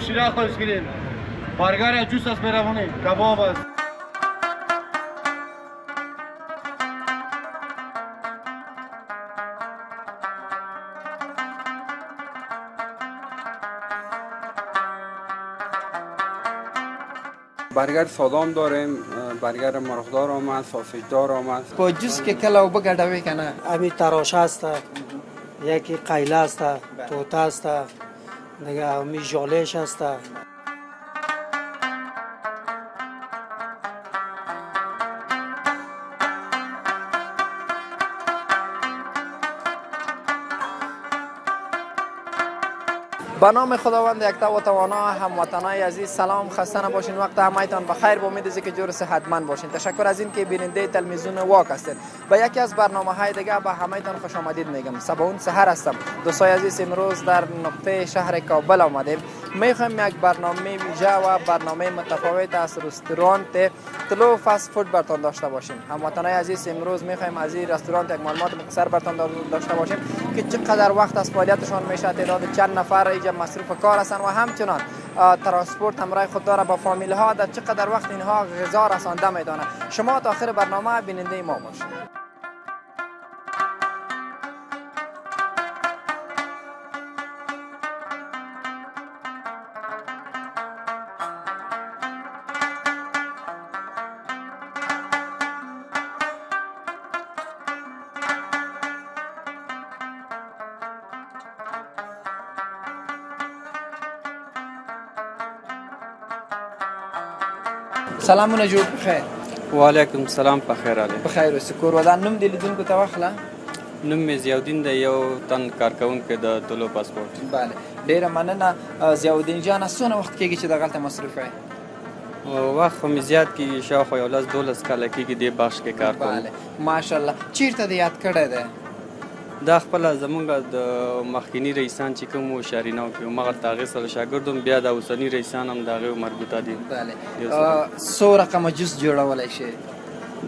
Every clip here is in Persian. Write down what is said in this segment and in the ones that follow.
شیره خواهیست گیریم برگر جوس است برمونه کباب است. برگر سادام داریم، برگر مرغدار آمد، ساسیج دار آمد. با جوس که کلا و بگردوی کنه امی تراشه است، یکی قیله است، توته است، دیگه امی جالش است. به نام خداوند یکتا و توانا. هموطنای عزیز سلام، خسته نباشین، وقت همایتان بخیر، با امید که جور صحتمند باشین. تشکر از این که بیننده تلویزیون واک هستید. به یکی از برنامه‌های دیگه به همایتان خوش آمدید میگم. صباحون سحر هستم. دوستای عزیز، امروز در نقطه شهر کابل آمدیم. میخوایم یک برنامه ویژه و برنامه متفاوت از رستوران تلو فست فود براتون داشته باشیم. هموطنای عزیز، امروز میخوایم از این رستوران یک معلومات مختصر براتون داشته باشیم که چقدر وقت از فعالیتشان میشه، تعداد چند نفر اینجا مصروف کار هستند و همچنان ترانسپورت همراه خود داره با فامیل ها، در چقدر وقت اینها غذا رسانده میدانه. شما تا آخر برنامه بیننده ما باشید. سلامونه جوړ بخیر. وعلیکم سلام، بخیر علی. بخیر اوسې. کور ودان نوم دې لیدونکو ته واخله. نوم مې ضیاءالدین دی، یو تن کارکوونکی د طلوع پاسپورت. بله، ډیره مننه ضیاءالدین جانه. څونه وخت کېږي چې دغلته مصروف یې؟ وخت خو مې زیات کېږي، شاوخوا 11-12 کاله کېږي دې بخش کې کار کوم. بله ماشاءالله. چیرته دې یاد کړی دی؟ دا خپله زمونږ د مخکیني رئیسان چې کوم وو شارینو کې همغلته هغې سره شاګرد وم، بیا د اوسني رئیسان هم د هغې مربوطه دي. بله. څو رقمه جوس جوړولی شي؟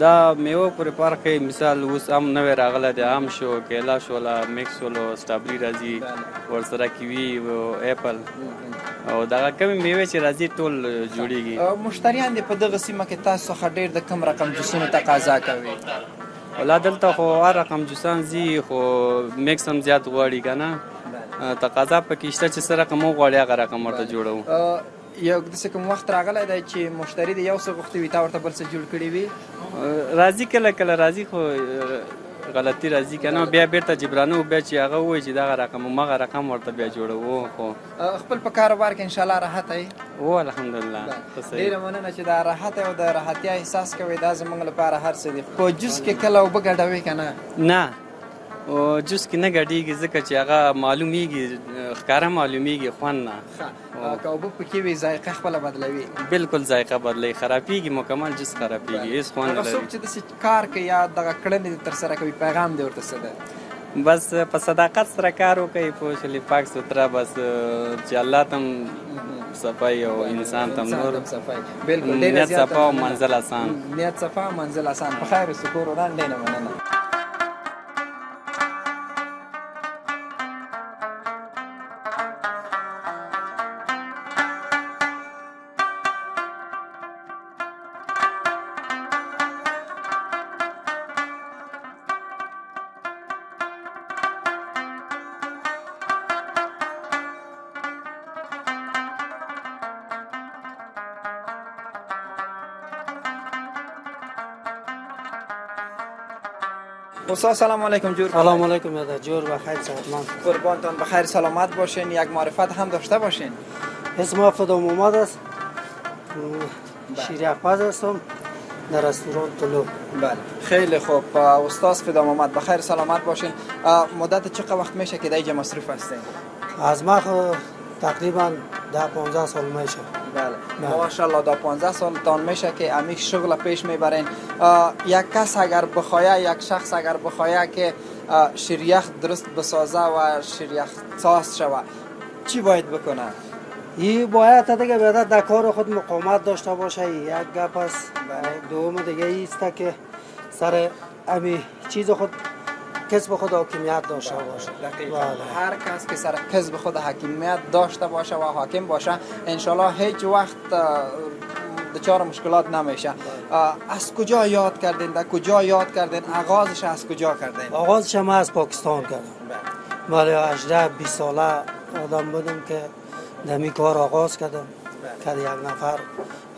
دا میوه پورې فرق کوي. مثال اوس هم نوی راغلی دی، ام شو، کیلا شوله، میکس شولو، سټابري راځي، ورسره کیوي او اپل او دغه کومې میوې چې راځي ټول جوړیږي. مشتریان دې په دغه سیمه کې تاسو څخه ډېر د کوم رقم جوسونو تقاضا کوي؟ ولا دلته خو هر رقم جوسان ځي، خو میکس هم زیات غواړي که نه. تقاضا پکې شته چې څه رقم وغواړي هغه رقم ورته جوړوو. یو داسې کوم وخت راغلی دی چې مشتری د یو څه غوښتي وي، تا ورته بل څه جوړ کړي وي؟ راځي کله کله راځي، خو غلطي راځي که نه، بیا بیرته جبرانو، بیا چې هغه ووایي چې دغه رقم همغه رقم ورته بیا جوړوو. خو خپل په کاروبار کې انشاءالله راحت یې؟ او الحمدلله. ډېره مننه چې دا راحت او د راحتیا احساس کوئ. دا زموږ لپاره هر څه دي. په جوس کې کله اوبه ګډوئ که نه؟ نه، جوس کې نه ګډېږي ځکه چې هغه معلومیږي، ښکاره معلومیږي خوند نه. که اوبه پکې وي ذایقه خپله بدلوي؟ بالکل ذایقه بدلوي، خرابېږي، مکمل جوس خرابېږي، هېڅ خوند نه لري. هغه څوک چې داسې کار کوي یا دغه کړنې دې ترسره کوي، پیغام دې ورته څه دی؟ بس په صداقت سره کار وکړئ، پوه شولې، پاک سوتره، بس چې الله ته هم صفایي او انسان ته هم نور نیت صفا او منزل آسان. نیت صفا او منزل آسان. په خیر اوسې. کور ودان. ډېره مننه. استاد سلام علیکم. جور سلام علیکم. جور بخیر، صحتمند. قربانتان، بخیر سلامت باشین. یک معرفت هم داشته باشین. اسم فدام محمد است، شیریخ‌پز هستم در رستوران طلوع. بله خیلی خوب. استاد فدام محمد، بخیر سلامت باشین. مدت چقدر وقت میشه که در اینجا مصروف هستین؟ از ما تقریبا 10-15 سال میشه. بله ماشاءالله. 10-15 سال تان میشه که امیک شغل پیش میبرین. یک کس اگر بخواه، یک شخص اگر بخواه که شیریخ درست بسازه و شیریخ ساز شوه، چی باید بکنه؟ این باید دیگه باید در کار خود مقاومت داشته باشه. یک گپ است. دوم دیگه ایست که سر امی چیز خود کسب خود حاکمیت داشته باشه. دقیقاً. بله. هر کس که سر کسب خود حاکمیت داشته باشه و حاکم باشه انشالله هیچ وقت دچار مشکلات نمیشه. از کجا یاد کردین؟ در کجا یاد کردین؟ آغازش از کجا کردین؟ آغازش ما از پاکستان کردم. ولی 18-20 ساله آدم بودم که دمی کار آغاز کردم که یک نفر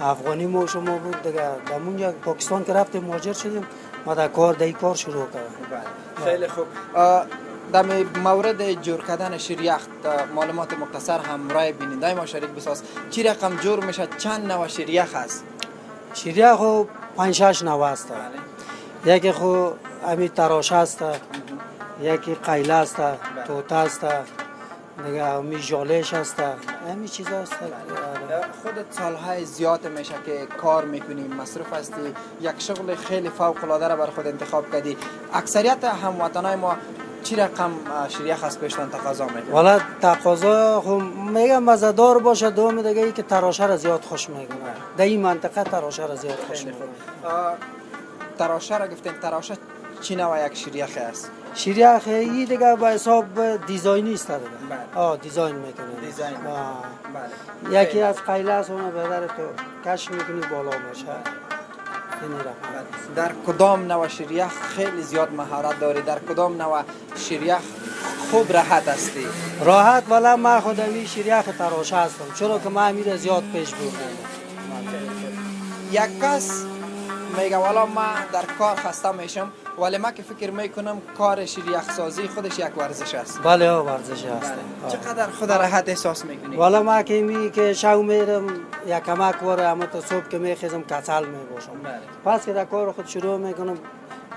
افغانی ما شما بود دیگه در پاکستان که رفتیم مهاجر شدیم ما در کار شروع کردم. خیلی خوب. در مورد جور کردن شریخ معلومات مختصر همراه بیننده ما شریک بساز. چی رقم جور میشه؟ چند نوع شریخ هست؟ شریخ خو 5-6 نوع است. یکی خو امی تراشه است، یکی قیله است، توته است، دیگه امی جالش است، امی چیزا است. خودت سالهای زیاد میشه که کار میکنی، مصروف هستی، یک شغل خیلی فوق العاده را بر خود انتخاب کردی. اکثریت هموطنای ما چی رقم شریخ از پیشتن تقاضا میکنه؟ والا تقاضا خو میگم مزدار باشه، دوم دیگه ای که تراشه را زیاد خوش میکنه. در این منطقه تراشه را زیاد خوش میکنه. تراشه را گفتین، تراشه چی نوع یک شریخ است؟ شریخ ای دیگه به حساب دیزاینی است دیگه. دیزاین میکنه. دیزاین. بله. یکی از قیله است اون بدر تو کش میکنی بالا میشه. در کدام نوع شریخ خیلی زیاد مهارت داری؟ در کدام نوع شریخ خوب راحت هستی؟ راحت والا ما خودمی شریخ تراشه هستم چرا که ما امیر زیاد پیش بردم. یک کس میگه والا ما در کار خسته میشم، ولی ما که فکر میکنم کار شریخ سازی خودش یک ورزش است. بله ورزش است. چقدر خود راحت احساس میکنی؟ والا ما که می که شو میرم یک کمک وره اما تو صبح که میخیزم کسل میباشم. پس که در کار خود شروع میکنم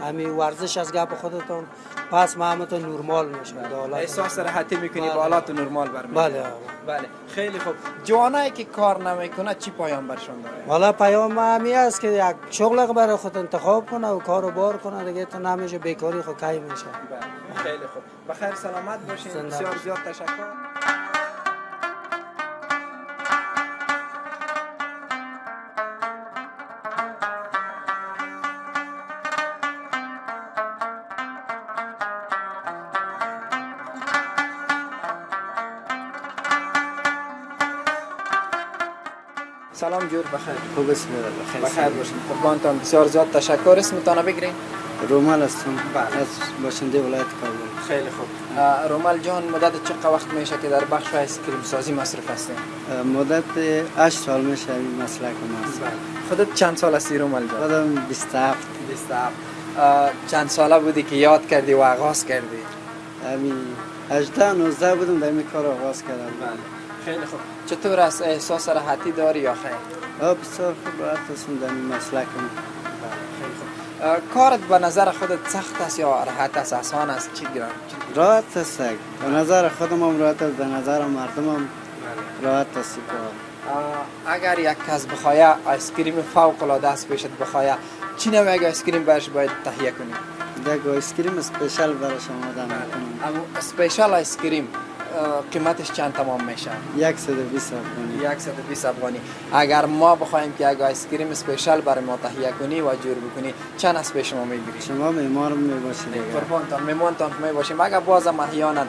همی ورزش از گپ خودتون پس ما تو نورمال میشم. احساس راحتی میکنی با حالات نورمال برمیاد. بله. خیلی خوب. جوانایی که کار نمیکنه چی پیام برشون داره؟ والا پیام همی است که یک شغل برای خود انتخاب کنه و کارو بار کنه دیگه تو نمیشه بیکاری خود کی میشه. خیلی خوب. بخیر سلامت باشین. بسیار زیاد تشکر. سلام جور بخیر. خوب اسم بخیر باشین. قربانتان بسیار زیاد تشکر. اسمتان بگیرین؟ رومال هستم از باشنده ولایت کابل. خیلی خوب. رومال جان مدت چقدر وقت میشه که در بخش آیسکریم سازی مصروف هستین؟ مدت 8 سال میشه این مسلک ماست. خودت چند سال هستی رومال جان؟ خودم 27. چند ساله بودی که یاد کردی و آغاز کردی؟ همین 18-19 بودم در این کار آغاز کردم. خیلی خوب. چطور است؟ احساس راحتی داری یا خیر؟ بسیار خوب راحت هستم در این مسلک. کارت به نظر خودت سخت است یا راحت است؟ آسان است؟ چی گران؟ راحت است. به نظر خودم هم راحت است، به نظر مردم هم راحت است کار. اگر یک کس بخواه آیسکریم فوق العاده است پیشت بخواه چی نوع آیسکریم برش باید تهیه کنی؟ یک آیسکریم اسپیشال برای شما آماده میکنم. اما اسپیشال آیسکریم قیمتش چند تمام میشه؟ 120 افغانی. 120 افغانی. اگر ما بخوایم که یک آیسکریم اسپیشال برای ما تهیه کنی و جور بکنی چند از پیش ما میگیری؟ شما معمار میباشید. قربانتان میمانتان میباشیم. اگر بازم احیانا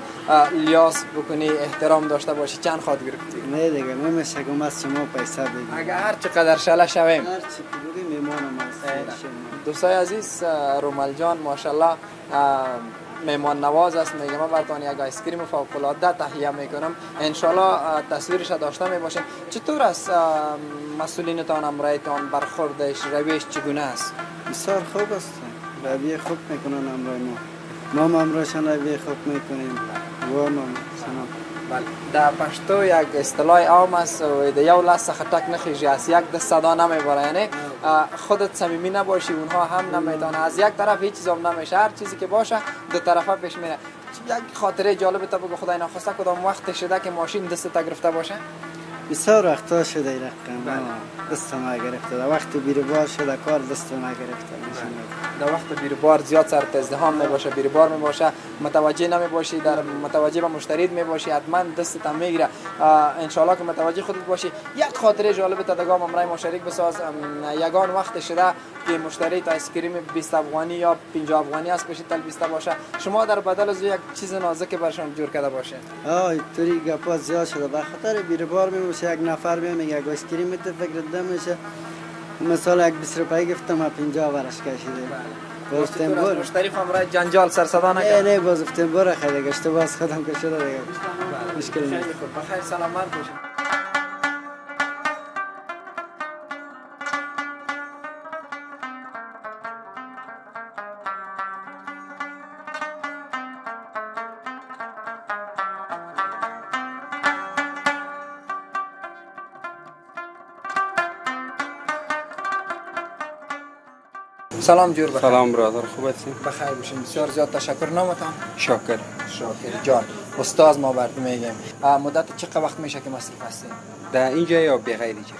لیاس بکنی احترام داشته باشی چند خواهد گرفتی؟ نه دیگه نمیشه که از شما پیسه بگیرم. اگر هر چقدر شله شویم هر چی بگی میمانم است. دوستای عزیز رومال جان ماشاءالله میمان نواز است. میگم من براتون یک آیسکریم فوق العاده تهیه میکنم. ان شاءالله تصویرش داشته میباشیم. چطور است مسئولینتان امرایتان برخوردش رویش چگونه است؟ بسیار خوب است. روی خوب میکنن امرای ما. ما امرایشان روی خوب میکنیم. و ما بله. در پشتو یک اصطلاح عام است و در یو لحظه خطک نخیجی از یک دست صدا نمیبره. یعنی خودت صمیمی نباشی اونها هم نمیتونه. از یک طرف هیچ چیز هم نمیشه. هر چیزی که باشه دو طرفه پیش میره. یک خاطره جالب تا بگو خدای نخواسته کدام وقت شده که ماشین دست تا گرفته باشه؟ بسیار وقتا شده این رقم دست ما گرفته. وقتی بیرو بار شده کار دست ما گرفته. در وقت بیروبار زیاد سرت ازدحام می باشه، بیروبار می باشه، متوجه نمی باشی، در متوجه به مشتریت می باشی، حتما دستت هم میگیره. ان شاء الله که متوجه خودت باشی. یک خاطره جالب تدگام امرای ما شریک بساز. یگان وقت شده که مشتری تا اسکریم 20 افغانی یا 50 افغانی است بشه تل 20 باشه، شما در بدل از یک چیز نازک برشون جور کرده باشه. اینطوری گپا زیاد شده. به خاطر بیروبار می باشه، یک نفر میگه یک اسکریم تو فکر نمیشه. مثلا یک 20 روپیه گفتم 50 ورش کشیده. گفتم بر مشتری خامرای جنجال سر صدا نکنه. نه باز گفتم بر خیلی گشته باز خودم که شده دیگه. مشکل نیست. خیلی خوب. بخیر سلامت باشید. سلام جور بخیر. سلام برادر، خوب هستین؟ بخیر باشین. بسیار زیاد تشکر. نامتان؟ شاکر. شاکر جان. استاد ما برات میگیم. مدت چقدر وقت میشه که مصرف هستین؟ در اینجا یا بغیر اینجا؟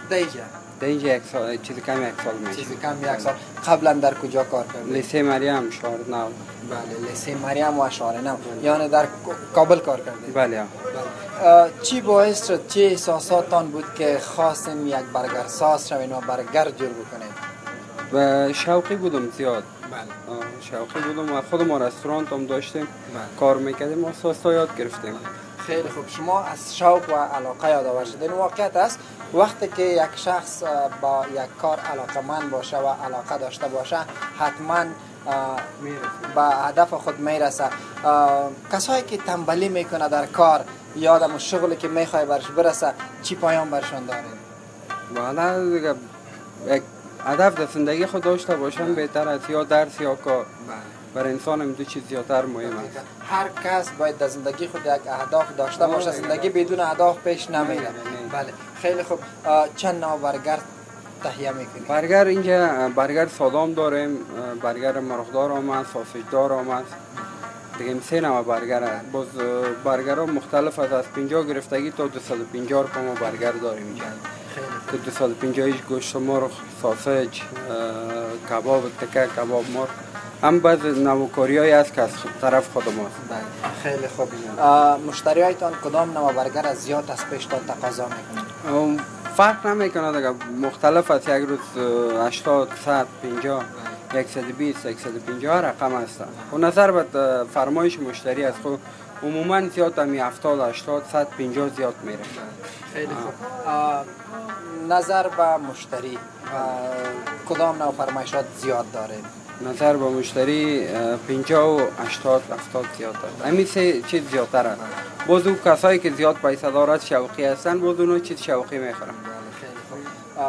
در اینجا. در اینجا یک سال، چیزی کم یک سال میشه. چیزی کم یک سال. قبلا در کجا کار کردید؟ لیسه مریم شارنو. بله، لیسه مریم و شارنو. یعنی در کابل کار کردید؟ بله. چی باعث شد، چه احساساتتان بود که خواستین یک برگر ساز شوین و برگر جور بکنید؟ و شوقی بودم زیاد. بله. شوقی بودم و خودم رستوران هم داشتیم. کار میکردیم و ساسا یاد گرفتیم. خیلی خوب. شما از شوق و علاقه یادآور شدین. واقعیت است وقتی که یک شخص با یک کار علاقه‌مند باشه و علاقه داشته باشه حتما به هدف خود میرسه. کسایی که تنبلی میکنه در کار یا در شغلی که میخوای برش برسه چی پیام برشون دارین؟ والا دیگه یک هدف در زندگی خود داشته باشن بهتر است، یا درس یا کار. برای انسان این دو چیز زیادتر مهم است. هر کس باید در زندگی خود یک اهداف داشته باشه. زندگی بدون اهداف پیش نمیره. بله. خیلی خوب. چند نوع برگر تهیه میکنید؟ برگر اینجا برگر سادام داریم، برگر مرغدار آمد، ساسیج دار آمد. دیگه 3 نوع برگر هست. باز برگر ها مختلف است، از 50 گرفتگی تا 250 روپیه ما برگر داریم اینجا. تا 250 گوشت مرغ، ساسیج، کباب تکه، کباب مرغ. هم بعض نوکاریایی هست که از طرف خود ماست. خیلی خوب. مشتریایتان کدام نوع برگر از زیاد از پیشتان تقاضا میکنند؟ فرق نمیکنه دیگه، مختلف است. یک روز 80 100 50 120 150 رقم هست. و نظر به فرمایش مشتری است. خب عموما زیاد همی 70 80 150 زیاد میره. خیلی خوب. نظر به مشتری کدام نوع فرمایشات زیاد داره؟ نظر به مشتری 50 و 80 70 زیاد است. همین 3 چیز زیادتر است. باز او کسایی که زیاد پیسه دارد شوقی هستن، باز اونو چیز شوقی میخورن.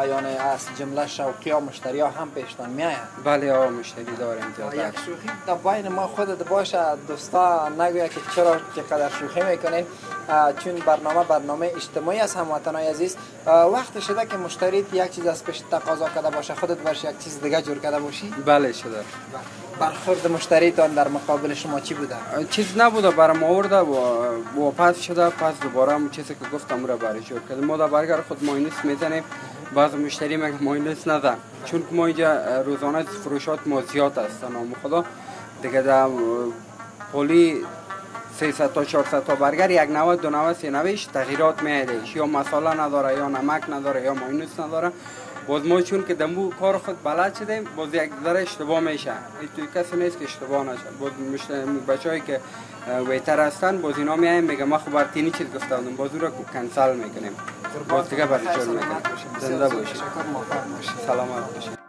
یعنی از جمله شوقی ها مشتری ها هم پیشتان میآید؟ بله مشتری داریم زیاد. یک شوخی در بین ما خودت باشه دوستا نگویا که چرا چقدر شوخی میکنین، چون برنامه اجتماعی است هموطنای عزیز. وقت شده که مشتری یک چیز از پیش تقاضا کرده باشه خودت برش یک چیز دیگه جور کرده باشی؟ بله شده. برخورد مشتریتان در مقابل شما چی بوده؟ چیز نبوده، برام آورده و پس شده، پس دوباره همون چیزی که گفتم رو برای جور کردیم. ما در برگر خود ماینس میزنیم، بعض مشتری میگه ماینس نزن، چون که ما اینجا روزانه فروشات ما زیاد هستن. نام خدا دیگه در پولی 300 تا 400 تا برگر 1 نوع 2 نوع 3 نوعش تغییرات میاده، یا مساله نداره یا نمک نداره یا ماینس نداره. باز ما چون که دمو کار خود بلد شدیم باز یک ذره اشتباه میشه. توی کسی نیست که اشتباه نشه. باز بچه‌ای که ویتر هستن باز اینا میایم میگه ما خب تینی چیز گفتم، باز رو کنسل میکنیم. باز دیگه برای جور میکنیم. زنده باشید. سلامت باشید.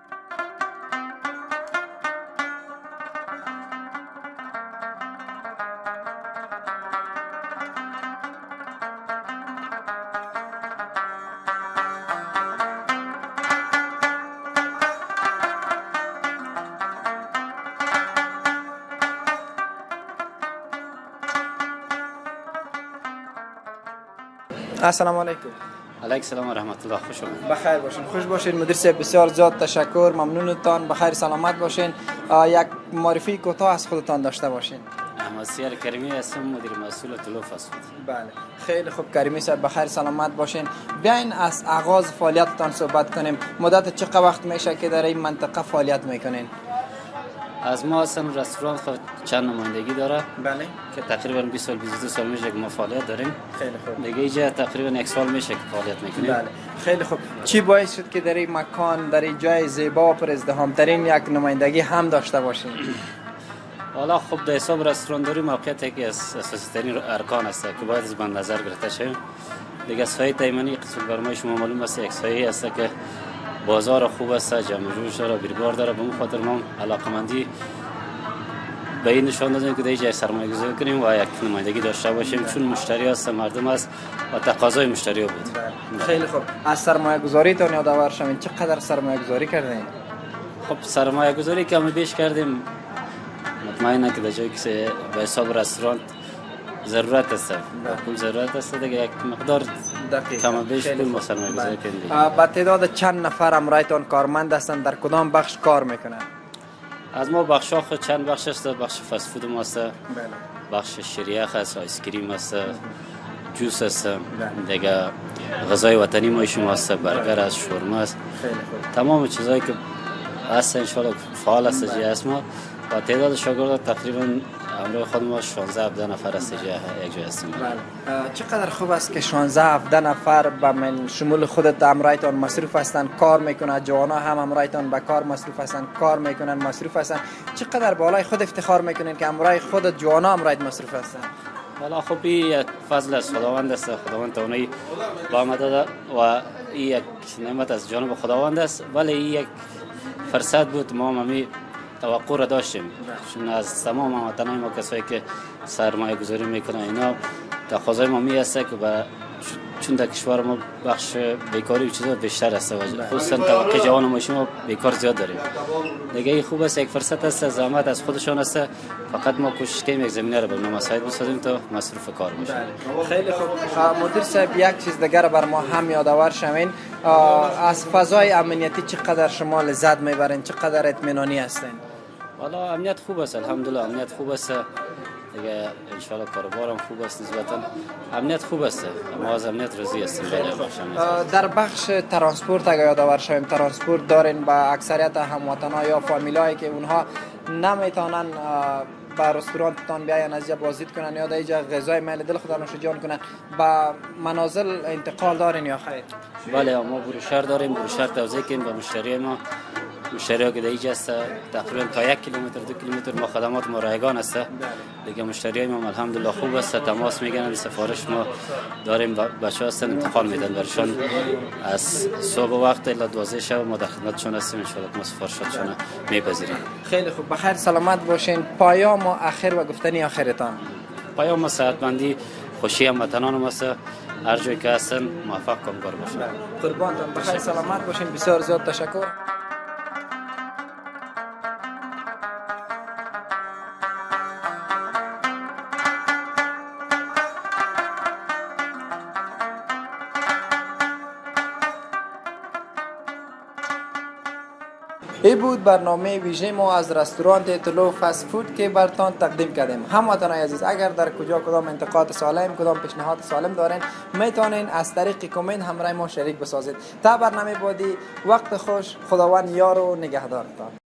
السلام علیکم. علیکم السلام و رحمت الله. خوش آمدید. بخیر باشین. خوش باشین. مدیر صاحب بسیار زیاد تشکر. ممنونتان. بخیر سلامت باشین. یک معرفی کوتاه از خودتان داشته باشین. احمد سیار کریمی هستم، مدیر مسئول طلوع فست فود. بله. خیلی خوب کریمی صاحب، بخیر سلامت باشین. بیاین از آغاز فعالیتتان صحبت کنیم. مدت چقدر وقت میشه که در این منطقه فعالیت میکنین؟ از ما اصلا رستوران خود چند نمایندگی داره بله. که تقریبا 20 سال 22 سال میشه که ما فعالیت داریم. خیلی خوب. دیگه اینجا تقریبا 1 سال میشه که فعالیت میکنیم. بله. خیلی خوب. چی باعث شد که در این مکان، در این جای زیبا و پر ازدحام ترین یک نمایندگی هم داشته باشین؟ حالا خب در حساب رستوران داری موقعیت یکی از اساسی ترین ارکان است که باید از بند نظر گرفته شود. دیگه سایه تایمانی قسم برمای شما معلوم است، یک سایه است که بازار خوب است، جمع جوش داره، بیربار داره. به اون خاطر ما علاقمندی به این نشان دادیم که در اینجا سرمایه گذاری کنیم و یک نمایندگی داشته باشیم، چون مشتری است، مردم است و تقاضای مشتری ها بود. خیلی خوب. از سرمایه گذاری تان یادآور شوین، چقدر سرمایه گذاری کردین؟ خب سرمایه گذاری کمی بیش کردیم. مطمئنم که در جایی که به حساب رستوران ضرورت است، پول ضرورت است، دیگه یک مقدار کم بیش پول ما سرمایه گذاری کردیم. با تعداد چند نفر امرایتان کارمند هستند، در کدام بخش کار میکنند؟ از ما بخش ها خود چند بخش است. بخش فست فود ما است، بخش شریخ است، آیس کریم است، جوس است، دیگه غذای وطنی ما شما است، برگر است، شورما است، تمام چیزایی که هست ان شاء الله فعال است جای است. ما و تعداد شاگردان تقریبا همراه خود ما 16 17 نفر است یک جای هستیم. چقدر خوب است که 16 17 نفر به من شمول خودت امرایتان مصروف هستند، کار میکنند، جوانا هم امرایتان به کار مصروف هستند، کار میکنند، مصروف هستند. چقدر بالای خود افتخار میکنین که امرای خودت جوانا امرایت مصروف هستند؟ والا خب این یک فضل از خداوند است، خداوند توانایی با ما داده و این یک نعمت از جانب خداوند است. ولی این یک فرصت بود، ما همی توقع را داشتیم، چون از تمام هموطنان ما کسایی که سرمایه گذاری میکنن اینا تقاضای ما می است که چون در کشور ما بخش بیکاری و چیزا بیشتر است، خصوصا طبقه جوان ما شما بیکار زیاد داریم. دیگه این خوب است، یک فرصت است، زحمت از خودشان است، فقط ما کوشش کنیم یک زمینه رو به مساعد بسازیم تا مصروف کار باشیم. خیلی خوب. مدیر صاحب یک چیز دیگر بر ما هم یادآور شوین، از فضای امنیتی چقدر شما لذت میبرین، چقدر اطمینانی هستین؟ والا امنیت خوب است، الحمدلله امنیت خوب است. دیگه ان شاء الله کاروبارم خوب است، نسبتا امنیت خوب است، ما از امنیت راضی هستیم. در بخش ترانسپورت اگر یادآور شویم، ترانسپورت دارین با اکثریت هموطنا یا فامیلایی که اونها نمیتونن با رستورانتان بیاین از اینجا بازدید کنن یا در اینجا غذای میل دل خودشون جان کنن، با منازل انتقال دارین یا خیر؟ بله ما بروشر داریم، بروشر توزیع کنیم به مشتری ما. مشتری که در اینجا است تقریبا تا 1 کیلومتر 2 کیلومتر ما خدمات ما رایگان است. دیگه مشتری ما الحمدلله خوب است، تماس میگیرن، سفارش ما داریم، بچه‌ها هستن انتقال میدن برشان از صبح وقت الی 12 شب ما در خدمتشون هستیم، ان شاء الله ما سفارشاتشون میپذیریم. خیلی خوب. بخیر سلامت باشین. پیام آخر و گفتنی آخرتان؟ پیام ما صحتمندی، خوشی هموطنان ما است، هر جایی که هستن موفق کامگار باشن. قربانتان. بخیر سلامت باشین. بسیار زیاد تشکر. این بود برنامه ویژه ما از رستوران طلوع فست فود که برتان تقدیم کردیم. هموطنان عزیز، اگر در کجا کدام انتقاد سالم، کدام پیشنهاد سالم دارین، میتونین از طریق کامنت همراه ما شریک بسازید. تا برنامه بعدی، وقت خوش، خداوند یار و نگهدارتان.